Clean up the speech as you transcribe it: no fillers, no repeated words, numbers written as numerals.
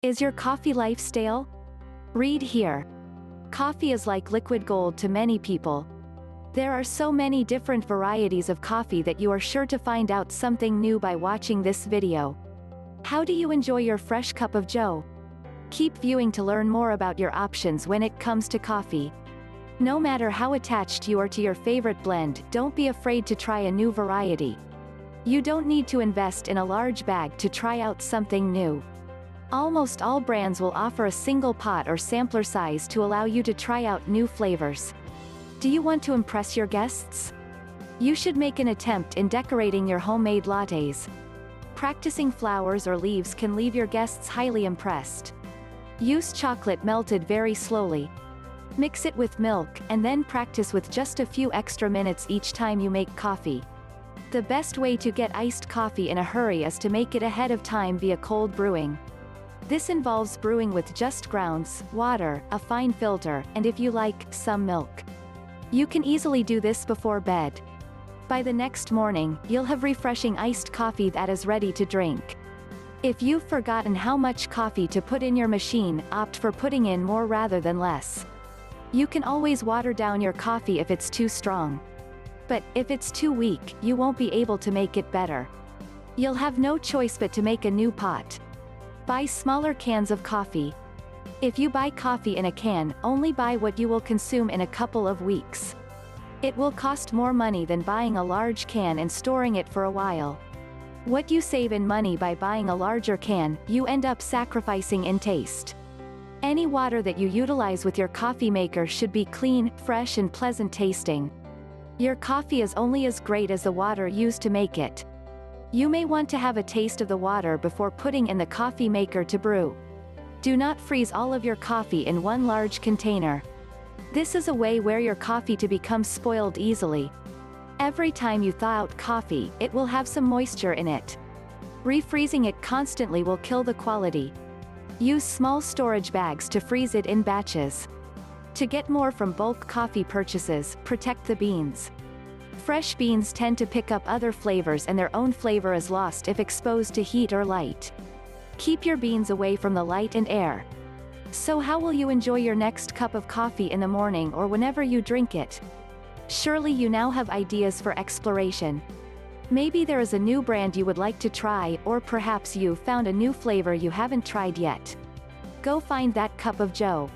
Is your coffee life stale? Read here. Coffee is like liquid gold to many people. There are so many different varieties of coffee that you are sure to find out something new by watching this video. How do you enjoy your fresh cup of joe? Keep viewing to learn more about your options when it comes to coffee. No matter how attached you are to your favorite blend, don't be afraid to try a new variety. You don't need to invest in a large bag to try out something new. Almost all brands will offer a single pot or sampler size to allow you to try out new flavors. Do you want to impress your guests? You should make an attempt in decorating your homemade lattes. Practicing flowers or leaves can leave your guests highly impressed. Use chocolate melted very slowly. Mix it with milk, and then practice with just a few extra minutes each time you make coffee. The best way to get iced coffee in a hurry is to make it ahead of time via cold brewing. This involves brewing with just grounds, water, a fine filter, and if you like, some milk. You can easily do this before bed. By the next morning, you'll have refreshing iced coffee that is ready to drink. If you've forgotten how much coffee to put in your machine, opt for putting in more rather than less. You can always water down your coffee if it's too strong. But, if it's too weak, you won't be able to make it better. You'll have no choice but to make a new pot. Buy smaller cans of coffee. If you buy coffee in a can, only buy what you will consume in a couple of weeks. It will cost more money than buying a large can and storing it for a while. What you save in money by buying a larger can, you end up sacrificing in taste. Any water that you utilize with your coffee maker should be clean, fresh and pleasant tasting. Your coffee is only as great as the water used to make it. You may want to have a taste of the water before putting in the coffee maker to brew. Do not freeze all of your coffee in one large container. This is a way where your coffee to become spoiled easily. Every time you thaw out coffee, it will have some moisture in it. Refreezing it constantly will kill the quality. Use small storage bags to freeze it in batches. To get more from bulk coffee purchases, protect the beans. Fresh beans tend to pick up other flavors and their own flavor is lost if exposed to heat or light. Keep your beans away from the light and air. So how will you enjoy your next cup of coffee in the morning or whenever you drink it? Surely you now have ideas for exploration. Maybe there is a new brand you would like to try, or perhaps you found a new flavor you haven't tried yet. Go find that cup of joe.